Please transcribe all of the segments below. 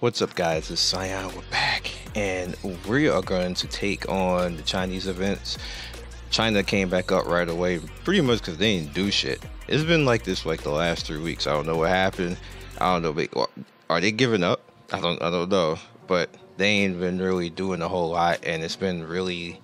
What's up, guys? It's Cyan. We're back, and we are going to take on the Chinese events. China came back up right away, pretty much because they didn't do shit. It's been like this for like the last 3 weeks. I don't know what happened. I don't know. Are they giving up? I don't know. But they ain't been really doing a whole lot, and it's been really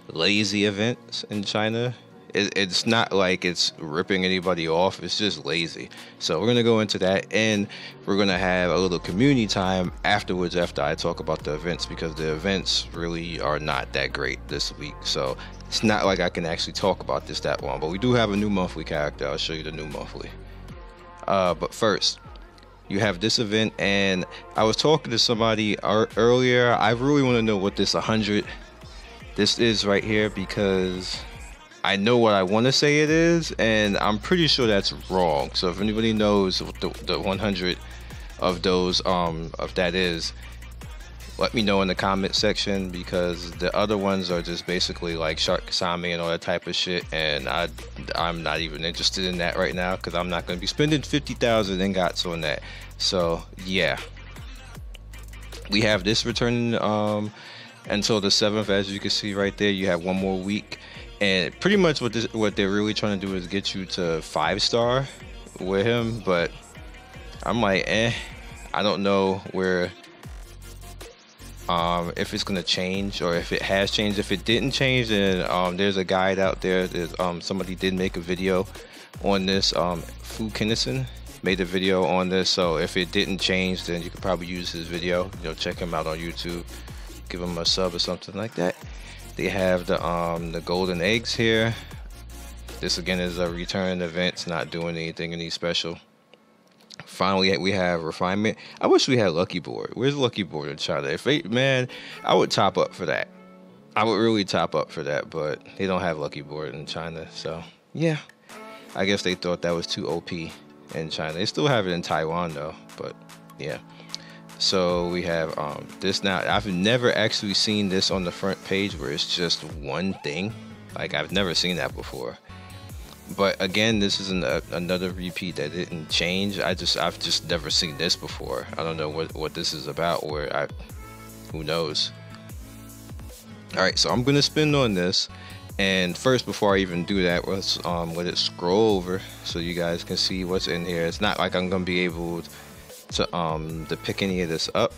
lazy events in China. It's not like it's ripping anybody off. It's just lazy. So we're going to go into that, and we're going to have a little community time afterwards after I talk about the events, because the events really are not that great this week. So it's not like I can actually talk about this that long. But we do have a new monthly character. I'll show you the new monthly. But first, you have this event, and I was talking to somebody earlier. I really want to know what this 100 this is right here, because I know what I want to say it is, and I'm pretty sure that's wrong. So if anybody knows what the 100 of those of that is, let me know in the comment section, because the other ones are just basically like Shark Kisame and all that type of shit, and I'm not even interested in that right now, because I'm not going to be spending 50,000 ingots on that. So yeah, we have this returning until the 7th. As you can see right there, you have one more week. And pretty much what they're really trying to do is get you to 5-star with him, but I'm like, I don't know where, if it's gonna change or if it has changed. If it didn't change, then there's a guide out there. There's somebody did make a video on this. Fu Kinnison made a video on this, so if it didn't change, then you could probably use his video. You know, check him out on YouTube, give him a sub or something like that. They have the golden eggs here. This again is a return event. It's not doing anything any special. Finally, we have Refinement. I wish we had Lucky Board. Where's Lucky Board in China? Man, I would top up for that. I would really top up for that, but they don't have Lucky Board in China. So yeah, I guess they thought that was too OP in China. They still have it in Taiwan though, but yeah. So we have this now. I've never actually seen this on the front page where it's just one thing. Like, I've never seen that before. But again, this is another repeat that didn't change. I've just never seen this before. I don't know what this is about, or who knows. All right, so I'm gonna spin on this. And first, before I even do that, let's let it scroll over so you guys can see what's in here. It's not like I'm gonna be able to pick any of this up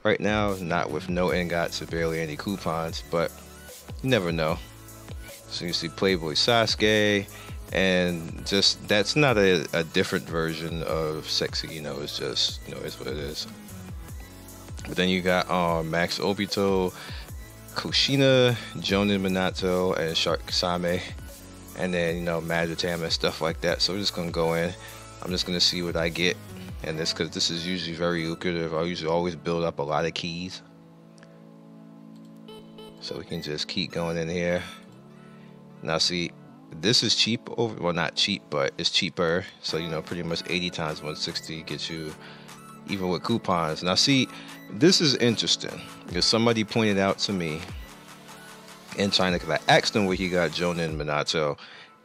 right now, not with no ingots or barely any coupons, but you never know. So you see Playboy Sasuke, and just that's not a different version of sexy, you know, it's just, you know, it's what it is. But then you got Max Obito, Kushina, Jonin Minato, and Shark Kisame, and then, you know, Majitam and stuff like that. So we're just gonna go in. I'm just gonna see what I get. And this, because this is usually very lucrative, I usually always build up a lot of keys. So we can just keep going in here. Now see, this is cheap over, well, not cheap, but it's cheaper. So, you know, pretty much 80 times 160 gets you even with coupons. Now see, this is interesting, because somebody pointed out to me in China, because I asked him where he got Jonin Minato,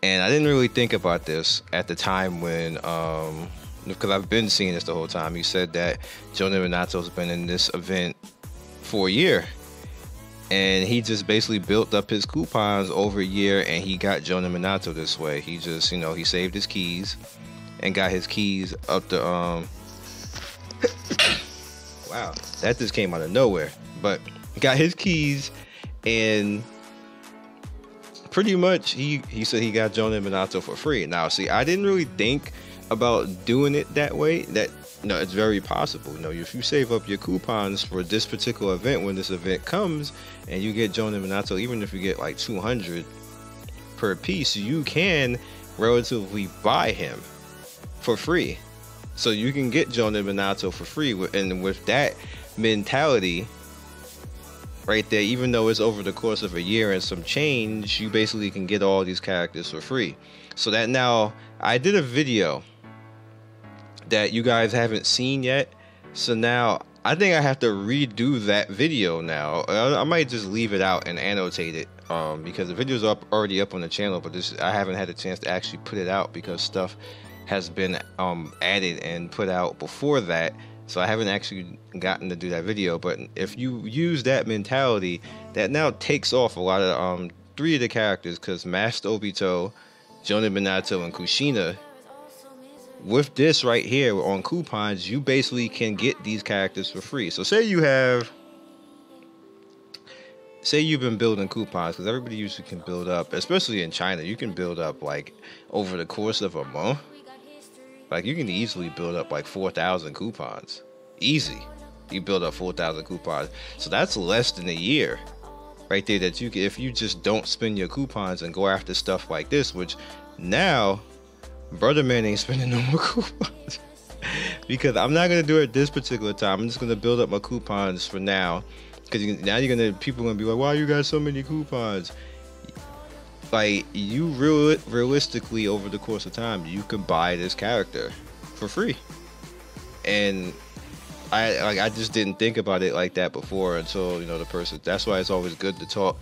and I didn't really think about this at the time when because I've been seeing this the whole time. He said that Jonin Minato's been in this event for a year, and he just basically built up his coupons over a year, and he got Jonin Minato this way. He just, you know, he saved his keys and got his keys up to wow, that just came out of nowhere. But got his keys, and pretty much he said he got Jonin Minato for free. Now see, I didn't really think about doing it that way. That, you know, it's very possible. You know, if you save up your coupons for this particular event, when this event comes and you get Jonin Minato, even if you get like 200 per piece, you can relatively buy him for free. So you can get Jonin Minato for free, and with that mentality right there, even though it's over the course of a year and some change, you basically can get all these characters for free. So that, now I did a video that you guys haven't seen yet, so now I think I have to redo that video now. I might just leave it out and annotate it, because the video's already up on the channel, but I haven't had a chance to actually put it out, because stuff has been added and put out before that So I haven't actually gotten to do that video, but if you use that mentality, that now takes off a lot of 3 of the characters, because Master Obito, Jonin Minato, and Kushina. With this right here on coupons, you basically can get these characters for free. So say you've been building coupons, because everybody usually can build up, especially in China, you can build up like over the course of a month. Like you can easily build up like 4,000 coupons. Easy. You build up 4,000 coupons. So that's less than a year right there that you can, if you just don't spend your coupons and go after stuff like this, which now Brother Man ain't spending no more coupons. Because I'm not going to do it this particular time. I'm just going to build up my coupons for now. Because now people are going to be like, why you got so many coupons? Like, you realistically, over the course of time, you can buy this character for free. And I just didn't think about it like that before until, the person. That's why it's always good to talk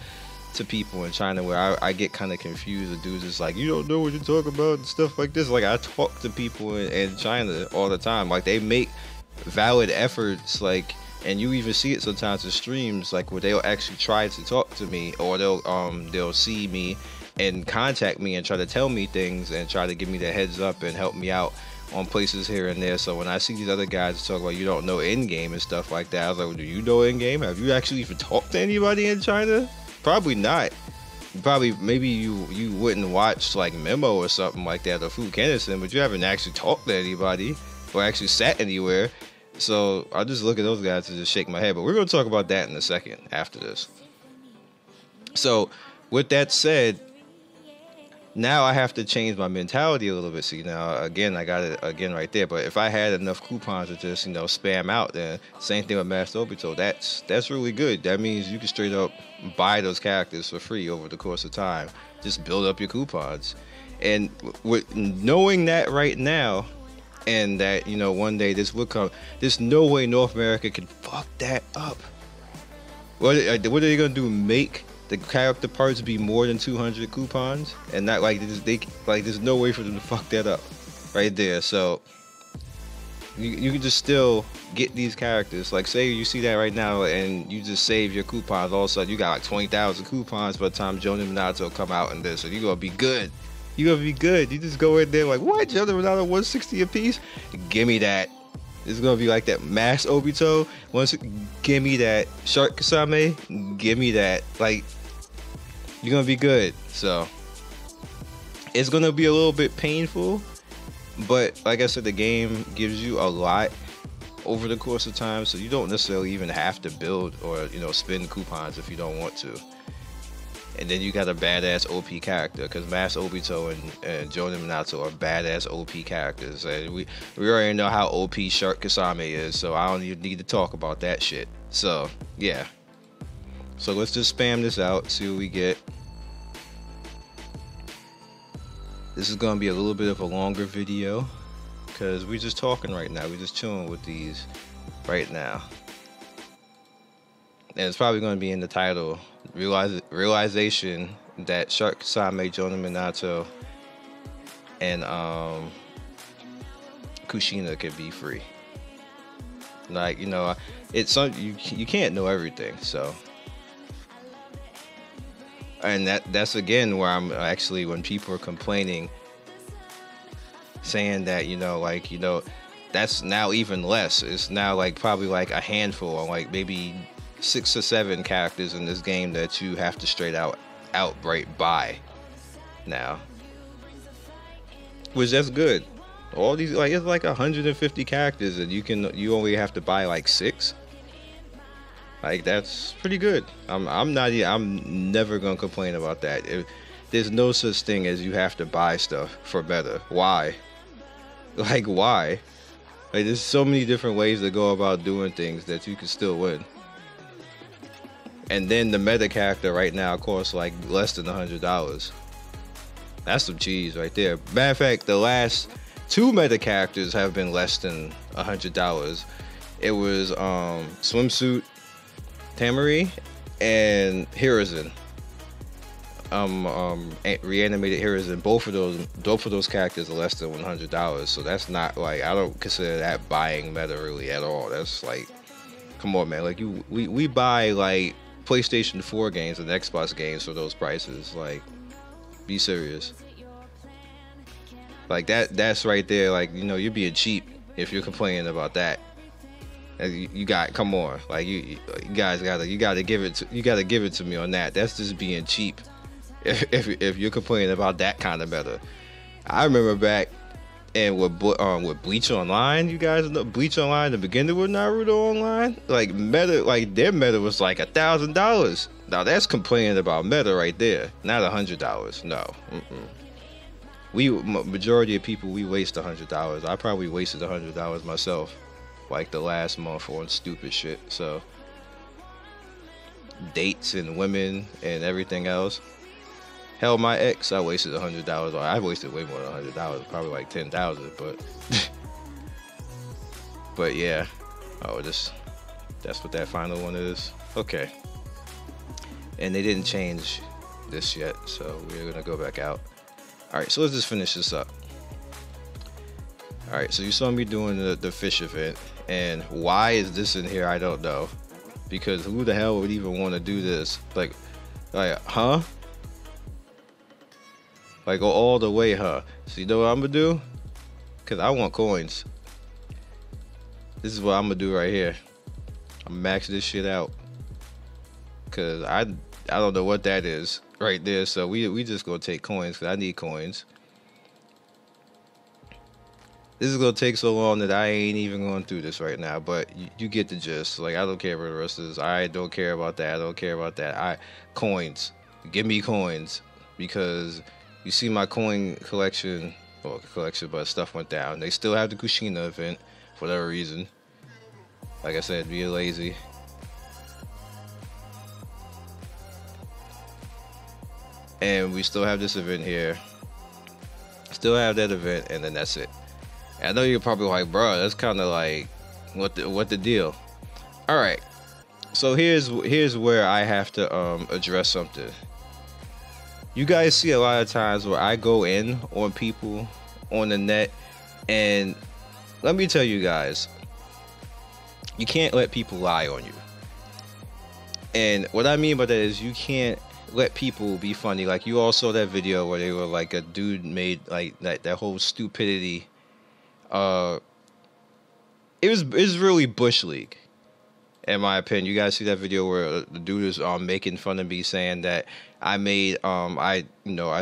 to people in China, where I get kind of confused. The dudes is like, you don't know what you're talking about and stuff like this. Like, I talk to people in China all the time. Like, they make valid efforts, like, and you even see it sometimes in streams, like where they'll actually try to talk to me, or they'll see me and contact me and try to tell me things and try to give me the heads up and help me out on places here and there. So when I see these other guys talk about you don't know in game and stuff like that, I was like, well, do you know in game? Have you actually even talked to anybody in China? Probably not. Maybe you wouldn't watch like Memo or something like that, or Fu Kennison, but you haven't actually talked to anybody or actually sat anywhere. So I'll just look at those guys and just shake my head. But we're going to talk about that in a second after this. So with that said, now I have to change my mentality a little bit. See, now again, I got it again right there. But if I had enough coupons to just spam out, then same thing with Master Obito. That's really good. That means you can straight up buy those characters for free over the course of time. Just build up your coupons. And with knowing that right now, and that one day this will come, there's no way North America can fuck that up. What are they gonna do? Make the character parts be more than 200 coupons, and not like there's no way for them to fuck that up right there. So you can just still get these characters. Like, say you see that right now and you just save your coupons, all of a sudden you got like 20,000 coupons by the time Jonin Minato come out in this, so you're gonna be good. You're gonna be good. You just go in there like, what? Jonin Minato 160 a piece? Give me that. It's gonna be like that. Mass Obito, give me that. Shark Kisame, give me that. Like, you're gonna be good. So it's gonna be a little bit painful, but like I said, the game gives you a lot over the course of time, so you don't necessarily even have to build or spend coupons if you don't want to. And then you got a badass OP character, because Master Obito and Jonin Minato are badass OP characters. And we already know how OP Shark Kisame is, so I don't even need to talk about that shit. So, yeah. So let's just spam this out, see what we get. This is going to be a little bit of a longer video, because we're just talking right now. We're just chilling with these right now. And it's probably going to be in the title, realization that Shark Kisame, Jonin Minato, and Kushina can be free. Like, it's something you can't know everything. So, and that's again where I'm actually, when people are complaining, saying that that's now even less. It's now like probably like a handful, or like maybe 6 or 7 characters in this game that you have to straight outright buy now, which that's good. All these, like, it's like 150 characters, and you only have to buy like 6. Like, that's pretty good. I'm never gonna complain about that. There's no such thing as you have to buy stuff for better. Why? Like, why? Like, there's so many different ways to go about doing things that you can still win. And then the meta character right now costs like less than $100. That's some cheese right there. Matter of fact, the last 2 meta characters have been less than $100. It was Swimsuit Tamari and Hiruzen. reanimated heroes, and both of those characters are less than $100. So that's not like, I don't consider that buying meta really at all. That's like, come on, man. Like we buy like PlayStation 4 games and Xbox games for those prices. Like, be serious. Like that's right there. Like, you know, you're being cheap if you're complaining about that. And you got, come on, like you guys gotta give it to me on that. That's just being cheap. If you're complaining about that kind of meta. I remember back and with Bleach Online, you guys know Bleach Online, the beginning with Naruto Online, like meta, like their meta was like $1,000. Now that's complaining about meta right there, not $100. No, majority of people, we waste $100. I probably wasted $100 myself, like the last month on stupid shit. So dates and women and everything else. Hell, my ex, I wasted $100. I wasted way more than $100, probably like $10,000. But yeah. Oh, that's what that final one is. Okay. And they didn't change this yet, so we're gonna go back out. All right, so let's just finish this up. All right, so you saw me doing the fish event, and why is this in here? I don't know, because who the hell would even want to do this? Like, huh? Like, go all the way, huh? So you know what I'm gonna do? Cause I want coins. This is what I'm gonna do right here. I'm max this shit out. Cause I don't know what that is right there. So we just gonna take coins, cause I need coins. This is gonna take so long that I ain't even going through this right now. But you get the gist. Like, I don't care about the rest of this. I don't care about that. I don't care about that. Coins. Give me coins, because you see my coin collection, but stuff went down. They still have the Kushina event for whatever reason. Like I said, being lazy. And we still have this event here. Still have that event, and then that's it. And I know you're probably like, bro, that's kind of like, what the deal? All right. So here's where I have to address something. You guys see a lot of times where I go in on people on the net, and let me tell you guys, you can't let people lie on you. And what I mean by that is, you can't let people be funny. Like, you all saw that video where they were like, a dude made like that whole stupidity. It was really Bush League, in my opinion. You guys see that video where the dude is making fun of me, saying that I made I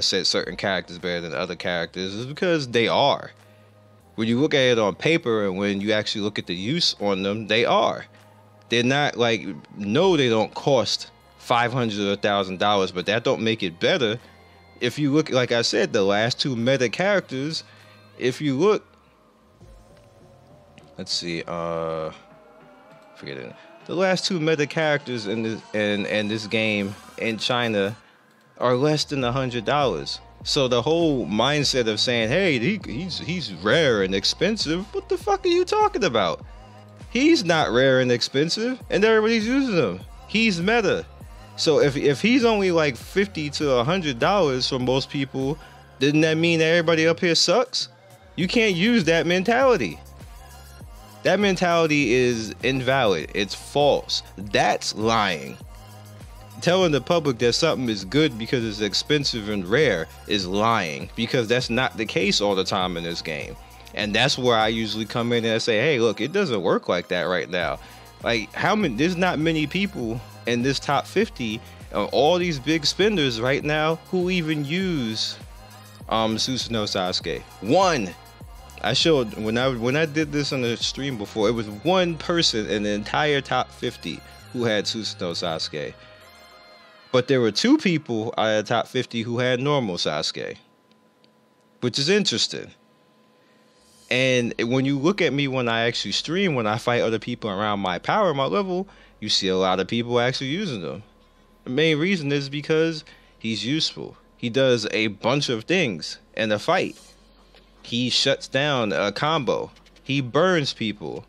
said certain characters better than other characters. It's because they are. When you look at it on paper and when you actually look at the use on them, they are. They're not like, no, they don't cost $500 or $1,000, but that don't make it better. If you look, like I said, the last two meta characters, if you look, let's see, forget it. The last two meta characters in this game in China are less than $100. So the whole mindset of saying, hey, he's rare and expensive, what the fuck are you talking about? He's not rare and expensive, and everybody's using him. He's meta. So if he's only like $50 to $100 for most people, doesn't that mean that everybody up here sucks? You can't use that mentality. That mentality is invalid. It's false. That's lying. Telling the public that something is good because it's expensive and rare is lying, because that's not the case all the time in this game. And that's where I usually come in and I say, hey, look, it doesn't work like that right now. Like, there's not many people in this top 50 all these big spenders right now who even use Susanoo Sasuke. One. I showed when I did this on the stream before, it was one person in the entire top 50 who had Susanoo Sasuke. But there were two people out of the top 50 who had normal Sasuke, which is interesting. And when you look at me when I actually stream, when I fight other people around my power, my level, you see a lot of people actually using them. The main reason is because he's useful. He does a bunch of things in a fight. He shuts down a combo. He burns people.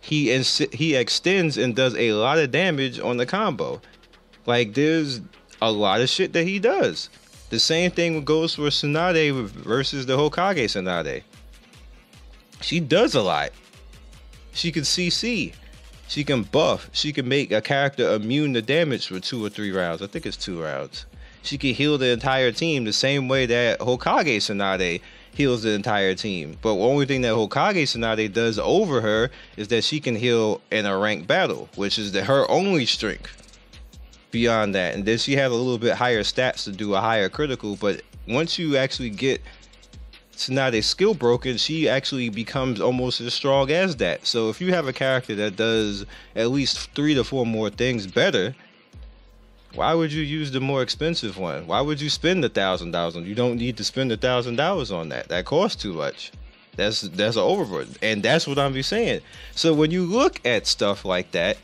He extends and does a lot of damage on the combo. Like, there's a lot of shit that he does. The same thing goes for Tsunade versus the Hokage Tsunade. She does a lot. She can CC. She can buff. She can make a character immune to damage for 2 or 3 rounds. I think it's 2 rounds. She can heal the entire team the same way that Hokage Tsunade heals the entire team. But the only thing that Hokage Tsunade does over her is that she can heal in a ranked battle, which is her only strength. Beyond that, and then she has a little bit higher stats to do a higher critical, but once you actually get Tsunade's skill broken, she actually becomes almost as strong as that. So if you have a character that does at least 3 to 4 more things better, why would you use the more expensive one? Why would you spend $1,000? You don't need to spend $1,000 on that. That costs too much. That's an overboard, and that's what I'm saying. So when you look at stuff like that,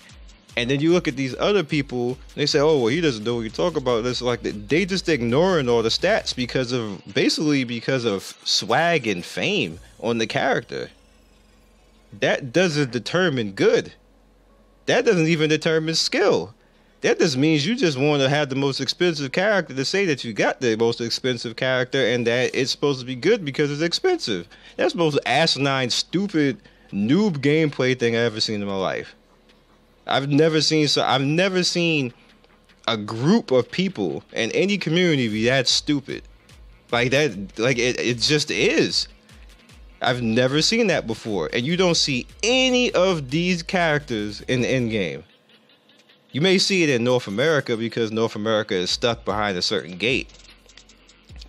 and then you look at these other people, they say, oh, well, he doesn't know what you talk about. It's like they just ignoring all the stats because of swag and fame on the character. That doesn't determine good. That doesn't even determine skill. That just means you just want to have the most expensive character to say that you got the most expensive character and that it's supposed to be good because it's expensive. That's the most asinine, stupid, noob gameplay thing I've ever seen in my life. I've never seen a group of people in any community be that stupid. Like that, like it just is. I've never seen that before. And you don't see any of these characters in the end game. You may see it in North America because North America is stuck behind a certain gate.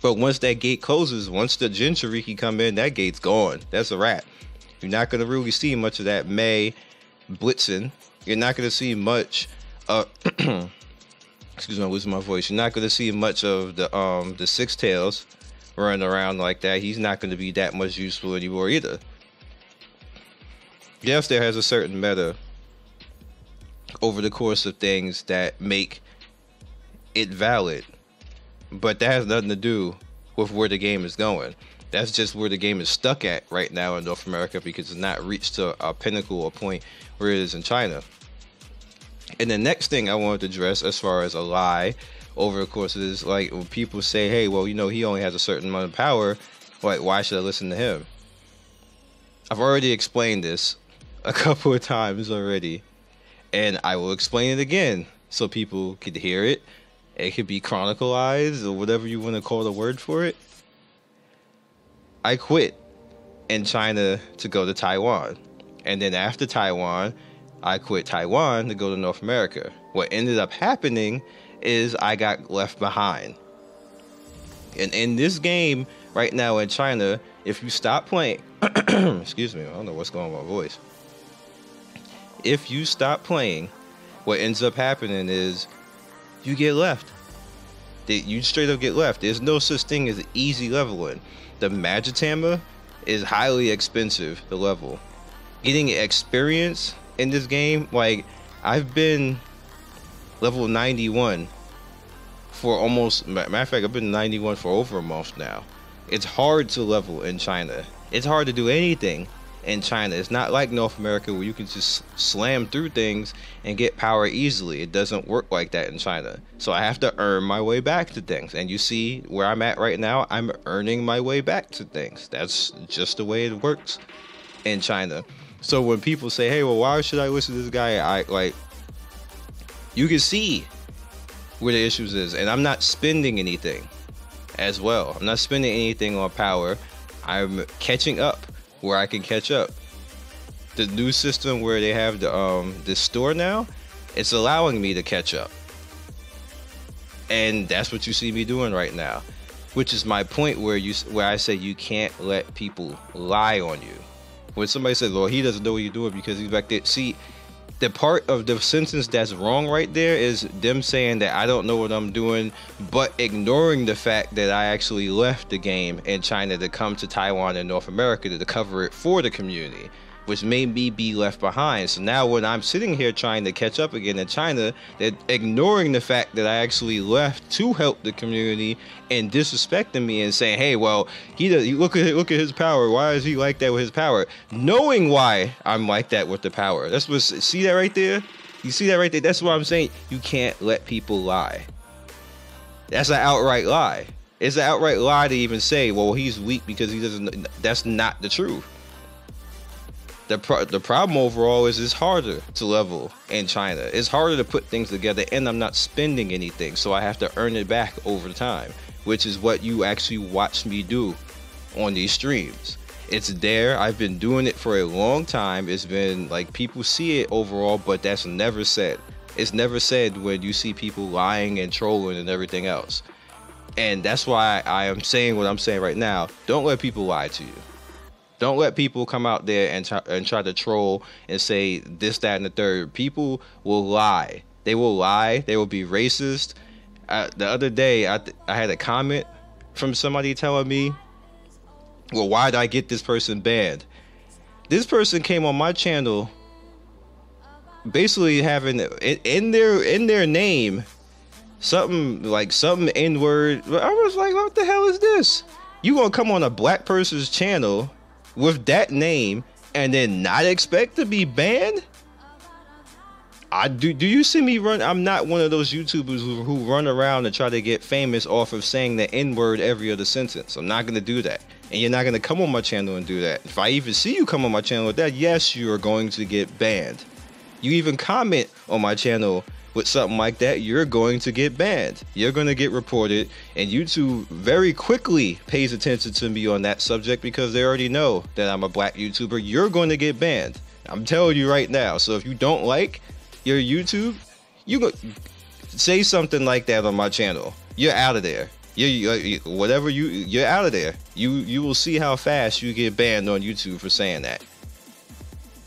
But once that gate closes, once the Jinchuriki come in, that gate's gone. That's a wrap. You're not going to really see much of that May blitzing. You're not going to see much excuse me, I'm losing my voice. You're not going to see much of the Six Tails running around like that. He's not going to be that much useful anymore either. Yes, there has a certain meta over the course of things that make it valid, but that has nothing to do with where the game is going. That's just where the game is stuck at right now in North America because it's not reached to a pinnacle or point where it is in China. And the next thing I wanted to address as far as a lie over the course of this, like when people say, hey, well, you know, he only has a certain amount of power, like, why should I listen to him? I've already explained this a couple of times already, and I will explain it again so people could hear it. It could be chronicalized or whatever you want to call the word for it. I quit in China to go to Taiwan. And then after Taiwan, I quit Taiwan to go to North America. What ended up happening is I got left behind. And in this game right now in China, if you stop playing, excuse me, I don't know what's going on with my voice. If you stop playing, what ends up happening is you get left. You straight up get left. There's no such thing as easy leveling. The Magitama is highly expensive to level. Getting experience in this game, like, I've been level 91 for almost, matter of fact, I've been 91 for over a month now. It's hard to level in China. It's hard to do anything in China. It's not like North America where you can just slam through things and get power easily. It doesn't work like that in China. So I have to earn my way back to things. And you see where I'm at right now, I'm earning my way back to things. That's just the way it works in China. So when people say, hey, well, why should I listen to this guy? You can see where the issues is. And I'm not spending anything as well. I'm not spending anything on power. I'm catching up where I can catch up. The new system where they have the store now, it's allowing me to catch up. And that's what you see me doing right now. Which is my point where I say you can't let people lie on you. When somebody says, well, he doesn't know what you're doing because he's back there. See, the part of the sentence that's wrong right there is them saying that I don't know what I'm doing, but ignoring the fact that I actually left the game in China to come to Taiwan and North America to cover it for the community, which made me be left behind. So now when I'm sitting here trying to catch up again in China, they're ignoring the fact that I actually left to help the community and disrespecting me and saying, hey, well, look at his power. Why is he like that with his power? Knowing why I'm like that with the power. That's what, see that right there? You see that right there? That's what I'm saying. You can't let people lie. That's an outright lie. It's an outright lie to even say, well, he's weak because he doesn't. That's not the truth. The problem overall is it's harder to level in China. It's harder to put things together, and I'm not spending anything, so I have to earn it back over time, which is what you actually watch me do on these streams. It's there. I've been doing it for a long time. It's been like people see it overall, but that's never said. It's never said when you see people lying and trolling and everything else. And that's why I am saying what I'm saying right now. Don't let people lie to you. Don't let people come out there and try to troll and say this, that, and the third. People will lie. They will lie. They will be racist. The other day, I had a comment from somebody telling me, well, why did I get this person banned? This person came on my channel basically having in their name something N-word. I was like, what the hell is this? You gonna come on a black person's channel with that name and then not expect to be banned? Do you see me run? I'm not one of those YouTubers who run around and try to get famous off of saying the N-word every other sentence. I'm not gonna do that. And you're not gonna come on my channel and do that. If I even see you come on my channel with that, yes, you are going to get banned. You even comment on my channel with something like that, you're going to get banned. You're going to get reported, and YouTube very quickly pays attention to me on that subject because they already know that I'm a black YouTuber. You're going to get banned. I'm telling you right now. So if you don't like your YouTube, you go say something like that on my channel. You're out of there. You're out of there. You will see how fast you get banned on YouTube for saying that.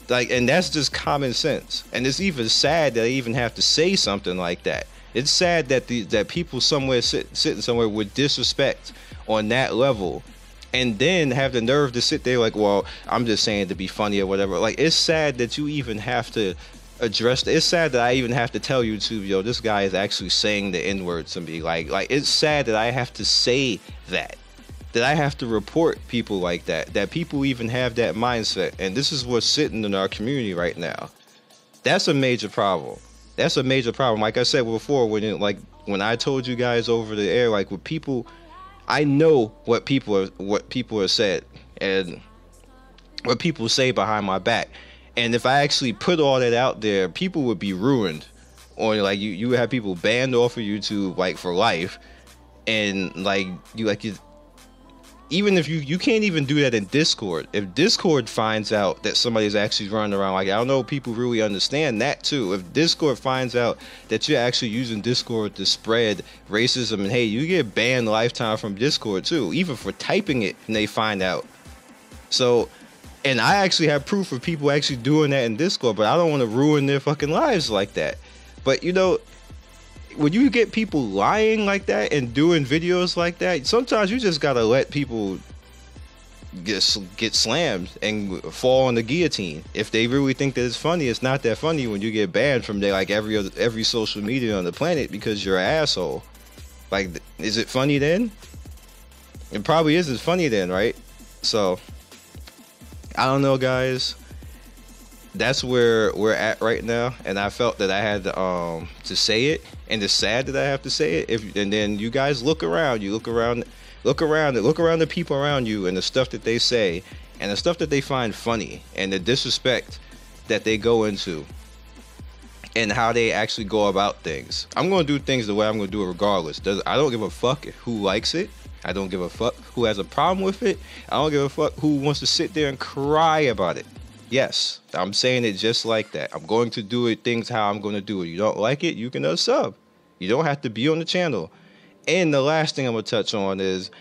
And that's just common sense. And it's even sad that I even have to say something like that. It's sad that that people somewhere sitting somewhere with disrespect on that level, and then have the nerve to sit there like, well, I'm just saying to be funny or whatever. Like, it's sad that you even have to address. It's sad that I even have to tell YouTube, yo, this guy is actually saying the N-word to me. Like it's sad that I have to say that I have to report people like that people even have that mindset. And this is what's sitting in our community right now. That's a major problem. That's a major problem. Like I said before, when I told you guys over the air, like with people, I know what people have said and what people say behind my back. And if I actually put all that out there, people would be ruined. Or like you would have people banned off of YouTube like for life. And even if you can't even do that in Discord. If Discord finds out that somebody's actually running around, like, I don't know if people really understand that too. If Discord finds out that you're actually using Discord to spread racism, and hey, you get banned lifetime from Discord too, even for typing it, and they find out. So, and I actually have proof of people actually doing that in Discord, but I don't want to ruin their fucking lives like that. But you know, when you get people lying like that and doing videos like that, sometimes you just gotta let people get slammed and fall on the guillotine. If they really think that it's funny, it's not that funny when you get banned from like every social media on the planet because you're an asshole. Like, is it funny then? It probably isn't funny then, right? So I don't know, guys. That's where we're at right now, and I felt that I had to say it, and it's sad that I have to say it. And then you guys look around the people around you and the stuff that they say and the stuff that they find funny and the disrespect that they go into and how they actually go about things. I'm going to do things the way I'm going to do it regardless. I don't give a fuck who likes it. I don't give a fuck who has a problem with it. I don't give a fuck who wants to sit there and cry about it. Yes, I'm saying it just like that. I'm going to do it things how I'm going to do it. You don't like it, you can unsub. You don't have to be on the channel. And the last thing I'm going to touch on is,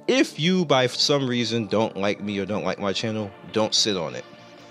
if you by some reason don't like me or don't like my channel, don't sit on it.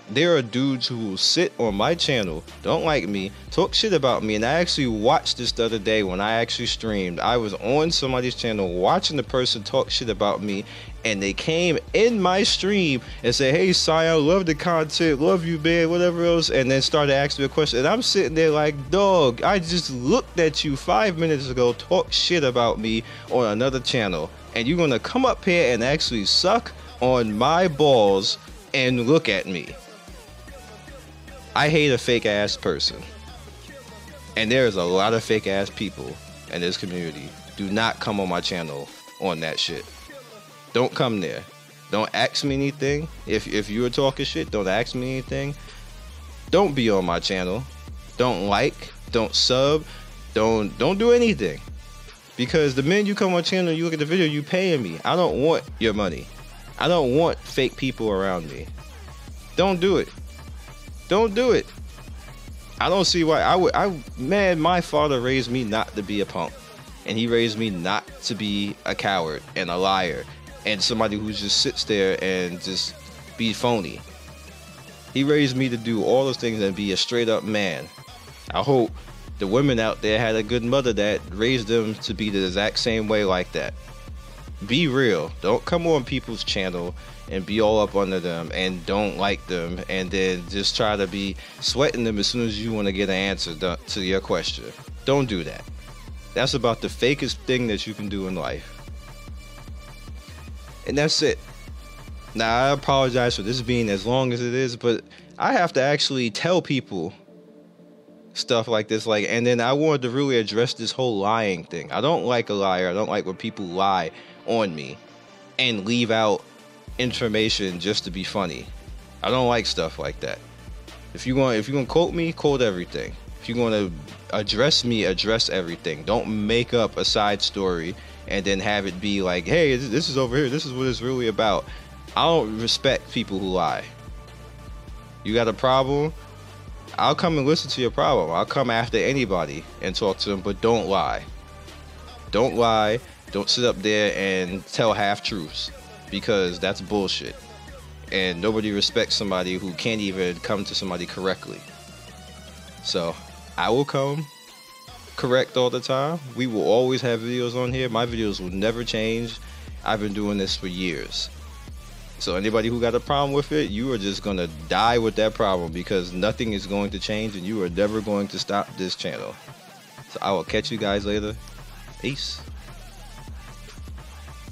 There are dudes who will sit on my channel, don't like me, talk shit about me. And I actually watched this the other day when I actually streamed. I was on somebody's channel watching the person talk shit about me, and they came in my stream and said, hey, Sion, I love the content, love you, man, whatever else, and then started asking me a question. And I'm sitting there like, dog, I just looked at you 5 minutes ago, talk shit about me on another channel, and you're gonna come up here and actually suck on my balls and look at me. I hate a fake ass person, and there's a lot of fake ass people and this community, do not come on my channel on that shit. Don't come there. Don't ask me anything. If you were talking shit, don't ask me anything. Don't be on my channel. Don't like, don't sub, don't do anything. Because the minute you come on channel, you look at the video, you paying me. I don't want your money. I don't want fake people around me. Don't do it. Don't do it. I don't see why man, my father raised me not to be a punk. And he raised me not to be a coward and a liar and somebody who just sits there and just be phony. He raised me to do all those things and be a straight up man. I hope the women out there had a good mother that raised them to be the exact same way like that. Be real. Don't come on people's channel and be all up under them and don't like them and then just try to be sweating them as soon as you want to get an answer to your question. Don't do that. That's about the fakest thing that you can do in life. And that's it. Now, I apologize for this being as long as it is, but I have to actually tell people stuff like this, and then I wanted to really address this whole lying thing. I don't like a liar. I don't like when people lie on me and leave out information just to be funny. I don't like stuff like that. If you're gonna quote me, quote everything. If you're gonna address me, address everything. Don't make up a side story and then have it be like, hey, this is over here. This is what it's really about. I don't respect people who lie. You got a problem? I'll come and listen to your problem. I'll come after anybody and talk to them, but don't lie. Don't lie. Don't sit up there and tell half-truths, because that's bullshit. And nobody respects somebody who can't even come to somebody correctly. So, I will come correct all the time. We will always have videos on here. My videos will never change. I've been doing this for years. So anybody who got a problem with it, you are just gonna die with that problem, because nothing is going to change and you are never going to stop this channel. So I will catch you guys later. Peace.